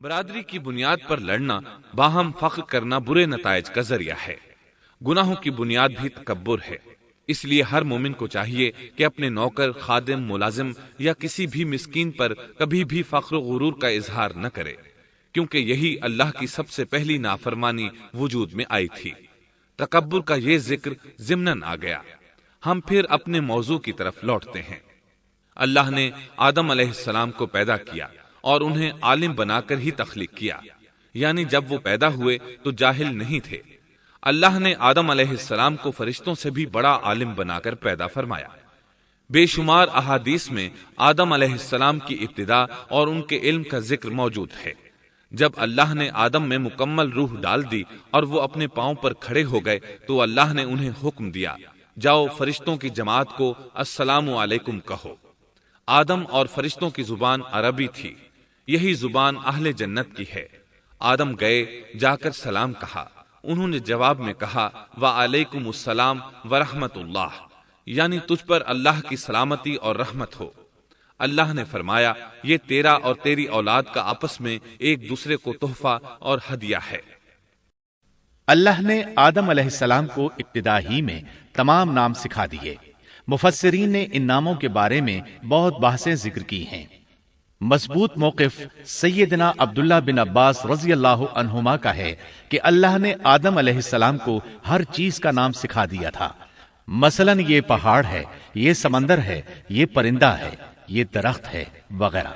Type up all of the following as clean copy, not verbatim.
برادری کی بنیاد پر لڑنا، باہم فخر کرنا برے نتائج کا ذریعہ ہے۔ گناہوں کی بنیاد بھی تکبر ہے۔ اس لیے ہر مومن کو چاہیے کہ اپنے نوکر، خادم، ملازم یا کسی بھی مسکین پر کبھی بھی فخر و غرور کا اظہار نہ کرے، کیونکہ یہی اللہ کی سب سے پہلی نافرمانی وجود میں آئی تھی۔ تکبر کا یہ ذکر ضمناً آ گیا۔ ہم پھر اپنے موضوع کی طرف لوٹتے ہیں۔ اللہ نے آدم علیہ السلام کو پیدا کیا اور انہیں عالم بنا کر ہی تخلیق کیا، یعنی جب وہ پیدا ہوئے تو جاہل نہیں تھے۔ اللہ نے آدم علیہ السلام کو فرشتوں سے بھی بڑا عالم بنا کر پیدا فرمایا۔ بے شمار احادیث میں آدم علیہ السلام کی ابتدا اور ان کے علم کا ذکر موجود ہے۔ جب اللہ نے آدم میں مکمل روح ڈال دی اور وہ اپنے پاؤں پر کھڑے ہو گئے تو اللہ نے انہیں حکم دیا، جاؤ فرشتوں کی جماعت کو السلام علیکم کہو۔ آدم اور فرشتوں کی زبان عربی تھی، یہی زبان اہل جنت کی ہے۔ آدم گئے، جا کر سلام کہا، انہوں نے جواب میں کہا وعلیکم السلام ورحمت اللہ، یعنی تجھ پر اللہ کی سلامتی اور رحمت ہو۔ اللہ نے فرمایا یہ تیرا اور تیری اولاد کا آپس میں ایک دوسرے کو تحفہ اور ہدیہ ہے۔ اللہ نے آدم علیہ السلام کو ابتدا ہی میں تمام نام سکھا دیے۔ مفسرین نے ان ناموں کے بارے میں بہت بحثیں ذکر کی ہیں۔ مضبوط موقف سیدنا عبداللہ بن عباس رضی اللہ عنہما کا ہے کہ اللہ نے آدم علیہ السلام کو ہر چیز کا نام سکھا دیا تھا۔ مثلاً یہ پہاڑ ہے، یہ سمندر ہے، یہ پرندہ ہے، یہ درخت ہے وغیرہ۔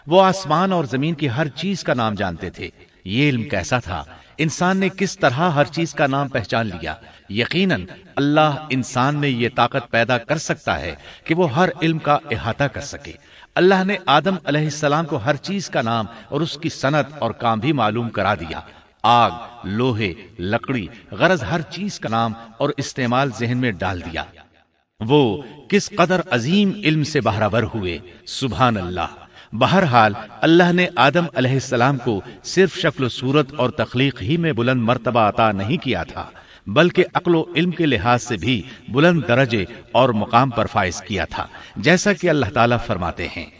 وہ آسمان اور زمین کی ہر چیز کا نام جانتے تھے۔ یہ علم کیسا تھا، انسان نے کس طرح ہر چیز کا نام پہچان لیا۔ یقیناً اللہ انسان میں یہ طاقت پیدا کر سکتا ہے کہ وہ ہر علم کا احاطہ کر سکے۔ اللہ نے آدم علیہ السلام کو ہر چیز کا نام اور اس کی صنعت اور کام بھی معلوم کرا دیا۔ آگ، لوہے، لکڑی، غرض ہر چیز کا نام اور استعمال ذہن میں ڈال دیا۔ وہ کس قدر عظیم علم سے بہرہ ہوئے، سبحان اللہ۔ بہرحال اللہ نے آدم علیہ السلام کو صرف شکل و صورت اور تخلیق ہی میں بلند مرتبہ عطا نہیں کیا تھا، بلکہ عقل و علم کے لحاظ سے بھی بلند درجے اور مقام پر فائز کیا تھا، جیسا کہ اللہ تعالیٰ فرماتے ہیں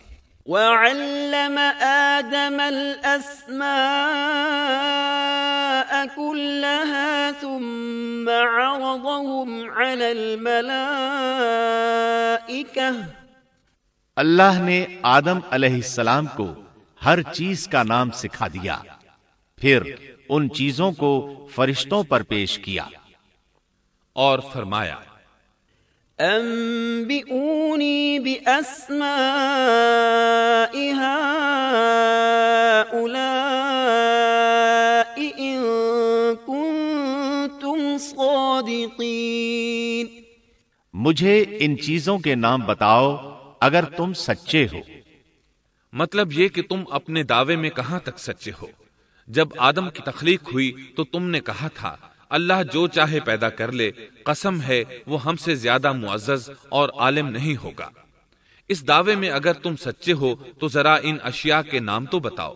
وَعَلَّمَ آدَمَ الْأَسْمَاءَ كُلَّهَا ثُمَّ عَرَضَهُمْ عَلَى الْمَلَائِكَةِ۔ اللہ نے آدم علیہ السلام کو ہر چیز کا نام سکھا دیا، پھر ان چیزوں کو فرشتوں پر پیش کیا اور فرمایا انبئونی بأسماء هؤلاء إن كنتم صادقین۔ مجھے ان چیزوں کے نام بتاؤ اگر تم سچے ہو۔ مطلب یہ کہ تم اپنے دعوے میں کہاں تک سچے ہو؟ جب آدم کی تخلیق ہوئی تو تم نے کہا تھا اللہ جو چاہے پیدا کر لے، قسم ہے وہ ہم سے زیادہ معزز اور عالم نہیں ہوگا۔ اس دعوے میں اگر تم سچے ہو تو ذرا ان اشیاء کے نام تو بتاؤ۔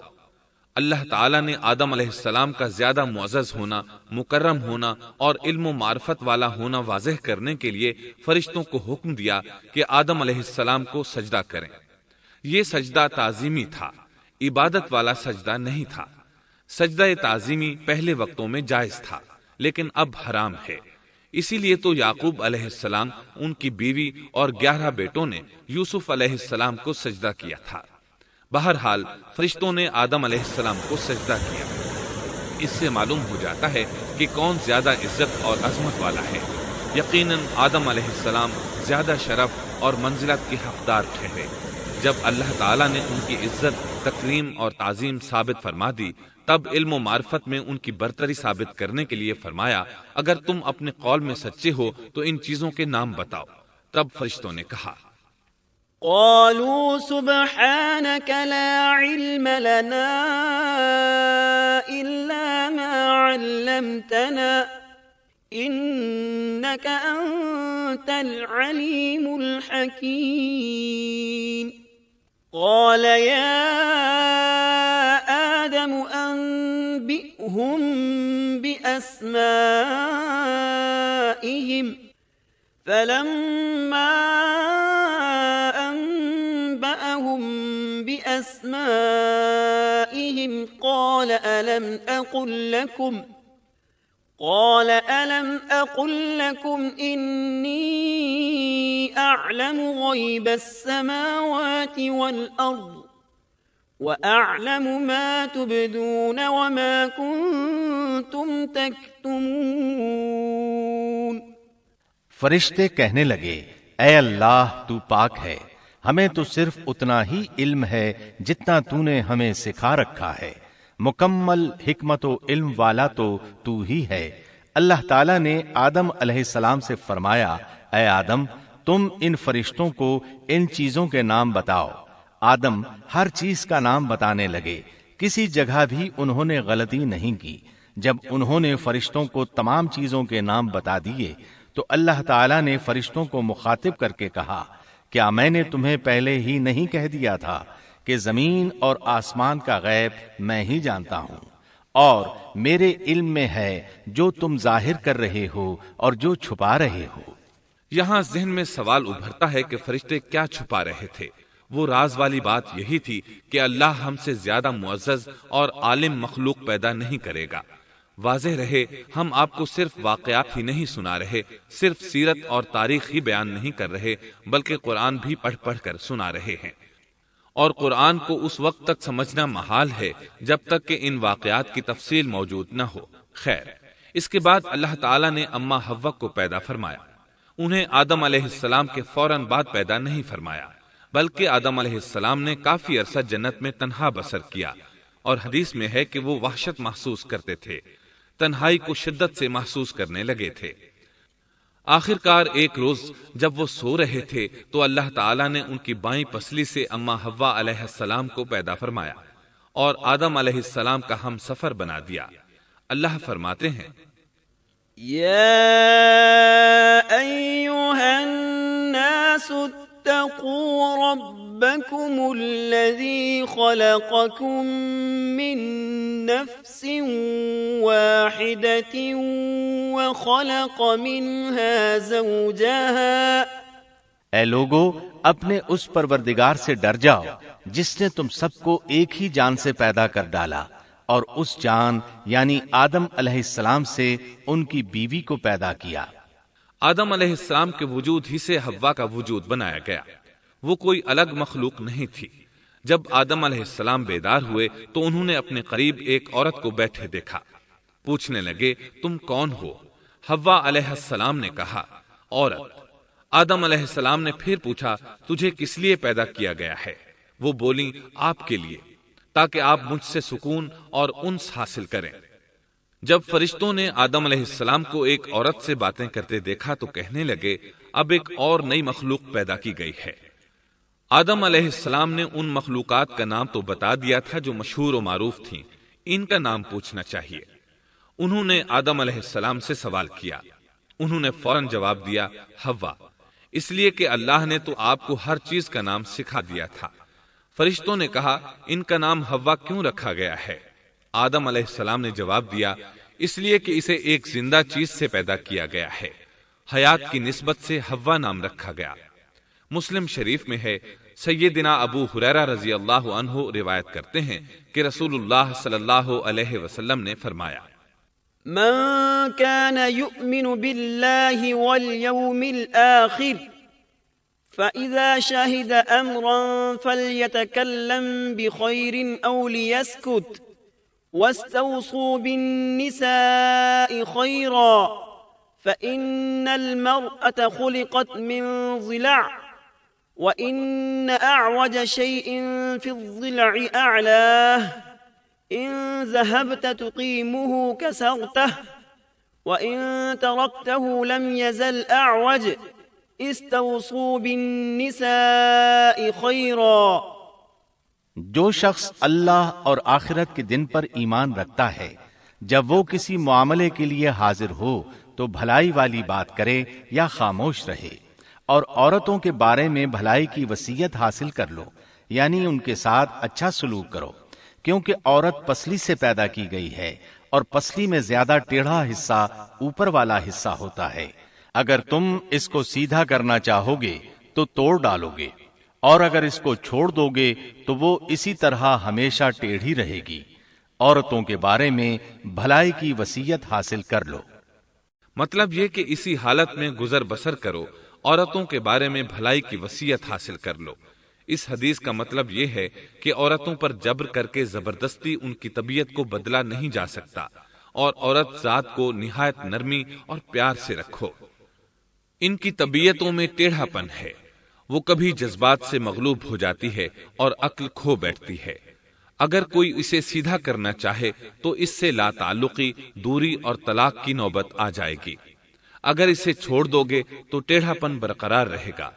اللہ تعالیٰ نے آدم علیہ السلام کا زیادہ معزز ہونا، مکرم ہونا اور علم و معرفت والا ہونا واضح کرنے کے لیے فرشتوں کو حکم دیا کہ آدم علیہ السلام کو سجدہ کریں۔ یہ سجدہ تعظیمی تھا، عبادت والا سجدہ نہیں تھا۔ سجدہ تعظیمی پہلے وقتوں میں جائز تھا، لیکن اب حرام ہے۔ اسی لیے تو یعقوب علیہ السلام، ان کی بیوی اور 11 بیٹوں نے یوسف علیہ السلام کو سجدہ کیا تھا۔ بہرحال فرشتوں نے آدم علیہ السلام کو سجدہ کیا۔ اس سے معلوم ہو جاتا ہے کہ کون زیادہ عزت اور عظمت والا ہے۔ یقیناً آدم علیہ السلام زیادہ شرف اور منزلت کے حقدار ٹھہرے۔ جب اللہ تعالیٰ نے ان کی عزت، تکریم اور تعظیم ثابت فرما دی، تب علم و معرفت میں ان کی برتری ثابت کرنے کے لیے فرمایا اگر تم اپنے قول میں سچے ہو تو ان چیزوں کے نام بتاؤ۔ تب فرشتوں نے کہا قالوا سبحانك لا علم لنا إلا ما علمتنا إنك أنت العليم الحكيم۔ قال يا آدم أنبئهم بأسمائهم فلما أنبأهم بأسمائهم عليهم قال ألم أقل لكم إني أعلم غيب السماوات والأرض وأعلم ما تبدون وما كنتم تكتمون۔ فرشتے کہنے لگے اے اللہ تو پاک ہے، ہمیں تو صرف اتنا ہی علم ہے جتنا تو نے ہمیں سکھا رکھا ہے، مکمل حکمت و علم والا تو ہی ہے۔ اللہ تعالیٰ نے آدم علیہ السلام سے فرمایا اے آدم تم ان فرشتوں کو ان چیزوں کے نام بتاؤ۔ آدم ہر چیز کا نام بتانے لگے، کسی جگہ بھی انہوں نے غلطی نہیں کی۔ جب انہوں نے فرشتوں کو تمام چیزوں کے نام بتا دیے تو اللہ تعالیٰ نے فرشتوں کو مخاطب کر کے کہا کیا میں نے تمہیں پہلے ہی نہیں کہہ دیا تھا کہ زمین اور آسمان کا غیب میں ہی جانتا ہوں، اور میرے علم میں ہے جو تم ظاہر کر رہے ہو اور جو چھپا رہے ہو۔ یہاں ذہن میں سوال ابھرتا ہے کہ فرشتے کیا چھپا رہے تھے؟ وہ راز والی بات یہی تھی کہ اللہ ہم سے زیادہ معزز اور عالم مخلوق پیدا نہیں کرے گا۔ واضح رہے ہم آپ کو صرف واقعات ہی نہیں سنا رہے، صرف سیرت اور تاریخ ہی بیان نہیں کر رہے، بلکہ قرآن بھی پڑھ پڑھ کر سنا رہے ہیں، اور قرآن کو اس وقت تک سمجھنا محال ہے جب تک کہ ان واقعات کی تفصیل موجود نہ ہو۔ خیر، اس کے بعد اللہ تعالیٰ نے اما حوا کو پیدا فرمایا۔ انہیں آدم علیہ السلام کے فوراً بعد پیدا نہیں فرمایا، بلکہ آدم علیہ السلام نے کافی عرصہ جنت میں تنہا بسر کیا، اور حدیث میں ہے کہ وہ وحشت محسوس کرتے تھے، تنہائی کو شدت سے محسوس کرنے لگے تھے۔ آخر کار ایک روز جب وہ سو رہے تھے تو اللہ تعالیٰ نے ان کی بائیں پسلی سے اما حوا علیہ السلام کو پیدا فرمایا اور آدم علیہ السلام کا ہم سفر بنا دیا۔ اللہ فرماتے ہیں يا أيها الناس اتقوا ربكم الذي خلقكم من نفس واحدة وخلق منها زوجها۔ اے لوگو اپنے اس پروردگار سے ڈر جاؤ جس نے تم سب کو ایک ہی جان سے پیدا کر ڈالا، اور اس جان یعنی آدم علیہ السلام سے ان کی بیوی کو پیدا کیا۔ آدم علیہ السلام کے وجود ہی سے حوا کا وجود بنایا گیا، وہ کوئی الگ مخلوق نہیں تھی۔ جب آدم علیہ السلام بیدار ہوئے تو انہوں نے اپنے قریب ایک عورت کو بیٹھے دیکھا، پوچھنے لگے تم کون ہو؟ حوا علیہ السلام نے کہا عورت۔ آدم علیہ السلام نے پھر پوچھا تجھے کس لیے پیدا کیا گیا ہے؟ وہ بولیں آپ کے لیے، تاکہ آپ مجھ سے سکون اور انس حاصل کریں۔ جب فرشتوں نے آدم علیہ السلام کو ایک عورت سے باتیں کرتے دیکھا تو کہنے لگے اب ایک اور نئی مخلوق پیدا کی گئی ہے۔ آدم علیہ السلام نے ان مخلوقات کا نام تو بتا دیا تھا جو مشہور و معروف تھیں، ان کا نام پوچھنا چاہیے۔ انہوں نے آدم علیہ السلام سے سوال کیا، انہوں نے فوراً جواب دیا حوا، اس لیے کہ اللہ نے تو آپ کو ہر چیز کا نام سکھا دیا تھا۔ فرشتوں نے کہا ان کا نام حوا کیوں رکھا گیا ہے؟ آدم علیہ السلام نے جواب دیا اس لیے کہ اسے ایک زندہ چیز سے پیدا کیا گیا ہے، حیات کی نسبت سے حوا نام رکھا گیا۔ مسلم شریف میں ہے، سیدنا ابو ہریرہ رضی اللہ عنہ روایت کرتے ہیں کہ رسول اللہ صلی اللہ علیہ وسلم نے فرمایا من كان يؤمن بالله واليوم الآخر فإذا شهد أمرا فليتكلم بخير أو ليسكت واستوصوا بالنساء خيرا فإن المرأة خلقت من ضلع وإن أعوج شيء في الضلع أعلاه إن ذهبت تقيمه كسرته وإن تركته لم يزل أعوج استوصوا بالنساء خيرا۔ جو شخص اللہ اور آخرت کے دن پر ایمان رکھتا ہے جب وہ کسی معاملے کے لیے حاضر ہو تو بھلائی والی بات کرے یا خاموش رہے، اور عورتوں کے بارے میں بھلائی کی وصیت حاصل کر لو، یعنی ان کے ساتھ اچھا سلوک کرو، کیونکہ عورت پسلی سے پیدا کی گئی ہے اور پسلی میں زیادہ ٹیڑھا حصہ اوپر والا حصہ ہوتا ہے۔ اگر تم اس کو سیدھا کرنا چاہو گے تو توڑ ڈالو گے، اور اگر اس کو چھوڑ دو گے تو وہ اسی طرح ہمیشہ ٹیڑھی رہے گی۔ عورتوں کے بارے میں بھلائی کی وصیت حاصل کر لو۔ مطلب یہ کہ اسی حالت میں گزر بسر کرو، عورتوں کے بارے میں بھلائی کی وصیت حاصل کر لو۔ اس حدیث کا مطلب یہ ہے کہ عورتوں پر جبر کر کے زبردستی ان کی طبیعت کو بدلا نہیں جا سکتا، اور عورت ذات کو نہایت نرمی اور پیار سے رکھو۔ ان کی طبیعتوں میں ٹیڑھا پن ہے، وہ کبھی جذبات سے مغلوب ہو جاتی ہے اور عقل کھو بیٹھتی ہے۔ اگر کوئی اسے سیدھا کرنا چاہے تو اس سے لا تعلقی، دوری اور طلاق کی نوبت آ جائے گی۔ اگر اسے چھوڑ دو گے تو ٹیڑھا پن برقرار رہے گا۔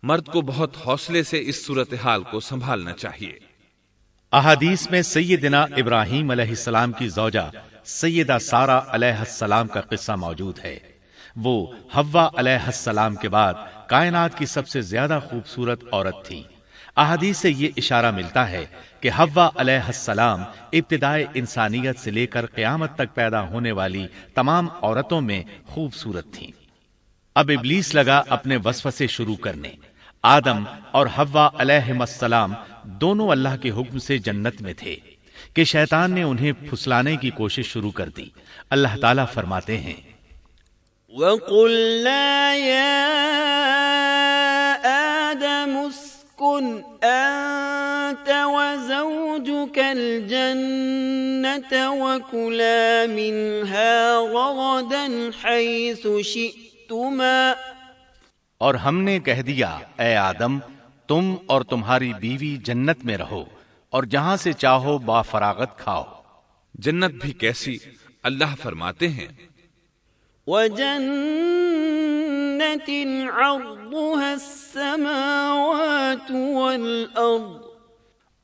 مرد کو بہت حوصلے سے اس صورتحال کو سنبھالنا چاہیے۔ احادیث میں سیدنا ابراہیم علیہ السلام کی زوجہ سیدہ سارہ علیہ السلام کا قصہ موجود ہے۔ وہ حوا علیہ السلام کے بعد کائنات کی سب سے زیادہ خوبصورت عورت تھی۔ احادیث سے یہ اشارہ ملتا ہے کہ حوا علیہ السلام ابتدائے انسانیت سے لے کر قیامت تک پیدا ہونے والی تمام عورتوں میں خوبصورت تھیں۔ اب ابلیس لگا اپنے وسوسے شروع کرنے۔ آدم اور حوا علیہم السلام دونوں اللہ کے حکم سے جنت میں تھے کہ شیطان نے انہیں پھسلانے کی کوشش شروع کر دی۔ اللہ تعالیٰ فرماتے ہیں، وَقُلْنَا يَا آدَمُ اسْكُنْ أَنْتَ وَزَوْجُكَ الْجَنَّةَ وَكُلَا مِنْهَا رَغَدًا حَيْثُ شِئْتُمَا۔ اور ہم نے کہہ دیا، اے آدم، تم اور تمہاری بیوی جنت میں رہو اور جہاں سے چاہو با فراغت کھاؤ۔ جنت بھی کیسی؟ اللہ فرماتے ہیں، وَجَنَّةٍ عَرْضُهَا السَّمَاوَاتُ وَالْأَرْضُ،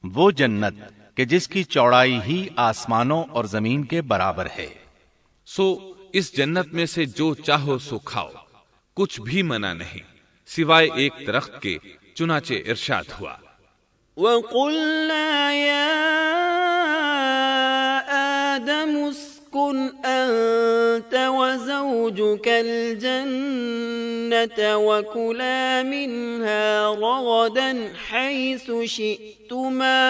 وہ جنت کہ جس کی چوڑائی ہی آسمانوں اور زمین کے برابر ہے۔ سو اس جنت میں سے جو چاہو سو کھاؤ، کچھ بھی منع نہیں سوائے ایک درخت کے، چنانچہ ارشاد ہوا، وَقُلْنَا يَا آدَمُ اسْكُنْ أَنْتَ وَزَوْجُكَ الْجَنَّةَ وَكُلَا مِنْهَا رَغَدًا حَيْثُ شِئْتُمَا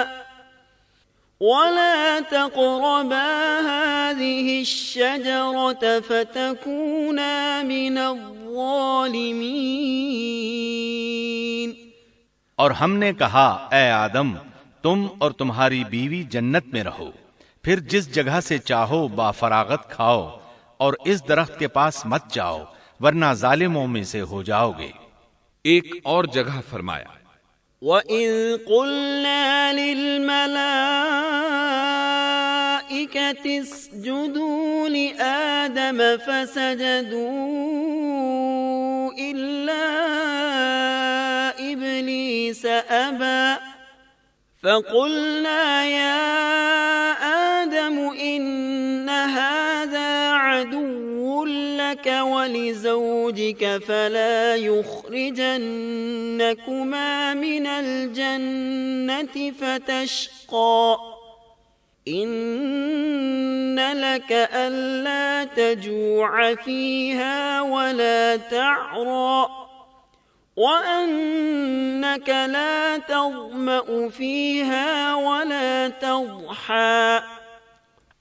وَلَا تَقْرَبَا هَذِهِ الشَّجَرَةَ فَتَكُونَا مِنَ الظَّالِمِينَ۔ اور ہم نے کہا، اے آدم، تم اور تمہاری بیوی جنت میں رہو، پھر جس جگہ سے چاہو با فراغت کھاؤ، اور اس درخت کے پاس مت جاؤ ورنہ ظالموں میں سے ہو جاؤ گے۔ ایک اور جگہ فرمایا، وَإِذْ قُلْنَا لِلْمَلَائِكَةِ اسْجُدُوا لِآدَمَ فَسَجَدُوا إِلَّا إِبْلِيسَ أَبَى فَقُلْنَا يَا آدَمُ إِنَّ هَذَا عَدُوٌّ لَكَ وَلِزَوْجِكَ فَلَا يُخْرِجَنَّكُمَا مِنَ الْجَنَّةِ فَتَشْقَى إِنَّ لَكَ أَلَّا تَجُوعَ فِيهَا وَلَا تَعْرَى وَأَنَّكَ لَا تَظْمَأُ فِيهَا وَلَا تَضْحَى۔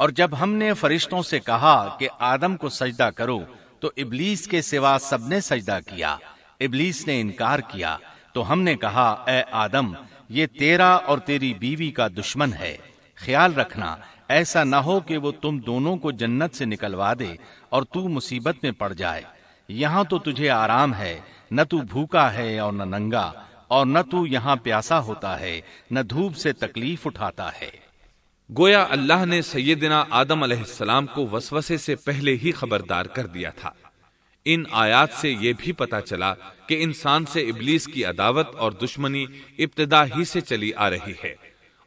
اور جب ہم نے فرشتوں سے کہا کہ آدم کو سجدہ کرو تو ابلیس کے سوا سب نے سجدہ کیا۔ ابلیس نے انکار کیا تو ہم نے کہا، اے آدم، یہ تیرا اور تیری بیوی کا دشمن ہے، خیال رکھنا ایسا نہ ہو کہ وہ تم دونوں کو جنت سے نکلوا دے اور تو مصیبت میں پڑ جائے۔ یہاں تو تجھے آرام ہے، نہ تو بھوکا ہے اور نہ ننگا، اور نہ تو یہاں پیاسا ہوتا ہے، نہ دھوپ سے تکلیف اٹھاتا ہے۔ گویا اللہ نے سیدنا آدم علیہ السلام کو وسوسے سے پہلے ہی خبردار کر دیا تھا۔ ان آیات سے یہ بھی پتا چلا کہ انسان سے ابلیس کی عداوت اور دشمنی ابتدا ہی سے چلی آ رہی ہے،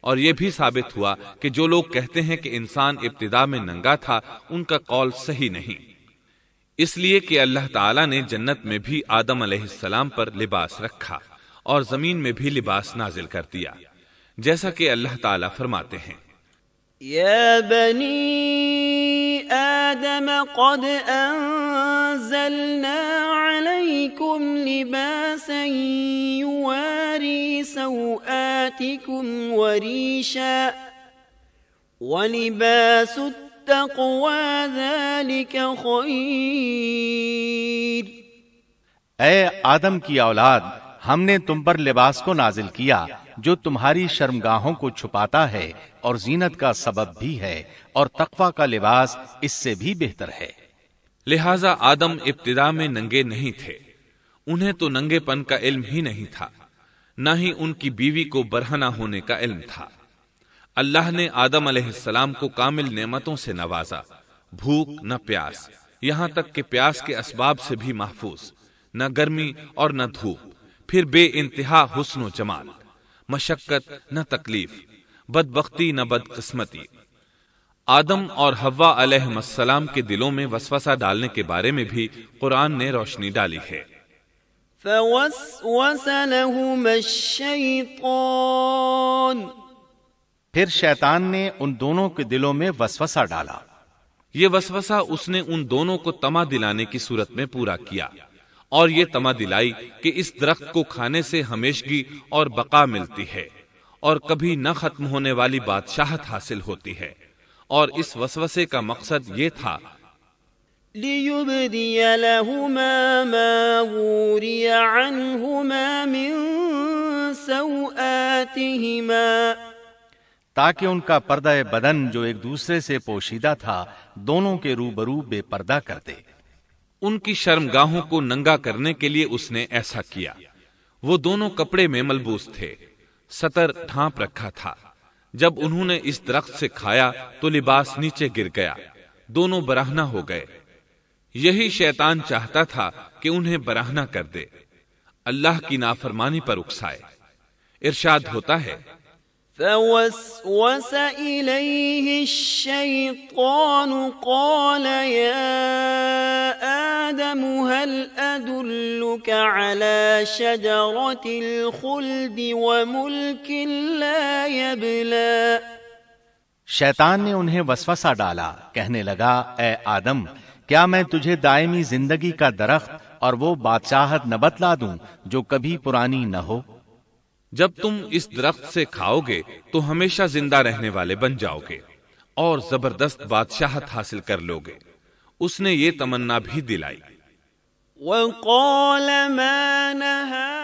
اور یہ بھی ثابت ہوا کہ جو لوگ کہتے ہیں کہ انسان ابتدا میں ننگا تھا، ان کا قول صحیح نہیں، اس لیے کہ اللہ تعالیٰ نے جنت میں بھی آدم علیہ السلام پر لباس رکھا اور زمین میں بھی لباس نازل کر دیا، جیسا کہ اللہ تعالیٰ فرماتے ہیں، يا بني آدم قد أنزلنا عليكم لباسا يواري سوآتكم وريشا وَلِبَاسُ التَّقْوَى ذَلِكَ خَيْرٌ۔ اے آدم کی اولاد، ہم نے تم پر لباس کو نازل کیا جو تمہاری شرمگاہوں کو چھپاتا ہے اور زینت کا سبب بھی ہے، اور تقوی کا لباس اس سے بھی بہتر ہے۔ لہذا آدم ابتدا میں ننگے نہیں تھے، انہیں تو ننگے پن کا علم ہی نہیں تھا، نہ ہی ان کی بیوی کو برہنہ ہونے کا علم تھا۔ اللہ نے آدم علیہ السلام کو کامل نعمتوں سے نوازا، بھوک نہ پیاس، یہاں تک کہ پیاس کے اسباب سے بھی محفوظ، نہ گرمی اور نہ دھوپ، پھر بے انتہا حسن و جمال، مشقت نہ تکلیف، بدبختی نہ بدقسمتی۔ آدم اور حوا علیہ السلام کے دلوں میں وسوسہ ڈالنے کے بارے میں بھی قرآن نے روشنی ڈالی ہے۔ فَوَسْوَسَ لَهُمَا الشَّيْطَانُ، پھر شیطان نے ان دونوں کے دلوں میں وسوسہ ڈالا۔ یہ وسوسہ اس نے ان دونوں کو طمع دلانے کی صورت میں پورا کیا، اور یہ طمع دلائی کہ اس درخت کو کھانے سے ہمیشگی اور بقا ملتی ہے، اور کبھی نہ ختم ہونے والی بادشاہت حاصل ہوتی ہے، اور اس وسوسے کا مقصد یہ تھا لِيُبْدِيَ لَهُمَا مَا وُورِيَ عَنْهُمَا مِنْ سَوْآتِهِمَا، تاکہ ان کا پردہ بدن جو ایک دوسرے سے پوشیدہ تھا دونوں کے روبرو بے پردہ کر دے۔ ان کی شرمگاہوں کو ننگا کرنے کے لیے اس نے ایسا کیا۔ وہ دونوں کپڑے میں ملبوس تھے، ستر ڈھانپ رکھا تھا۔ جب انہوں نے اس درخت سے کھایا تو لباس نیچے گر گیا، دونوں برہنہ ہو گئے۔ یہی شیطان چاہتا تھا کہ انہیں برہنہ کر دے، اللہ کی نافرمانی پر اکسائے۔ ارشاد ہوتا ہے فَوَسْوَسَ إِلَيْهِ الشَّيْطَانُ قَالَ يَا آدَمُ هَلْ أَدُلُّكَ عَلَى شَجَرَةِ الْخُلْدِ وَمُلْكٍ لَا يَبْلَى۔ شیطان نے انہیں وسوسہ ڈالا، کہنے لگا اے آدم، کیا میں تجھے دائمی زندگی کا درخت اور وہ بادشاہت نہ بتلا دوں جو کبھی پرانی نہ ہو؟ جب تم اس درخت سے کھاؤ گے تو ہمیشہ زندہ رہنے والے بن جاؤ گے اور زبردست بادشاہت حاصل کر لو گے۔ اس نے یہ تمنا بھی دلائی۔ وَقَالَ مَا نَهَا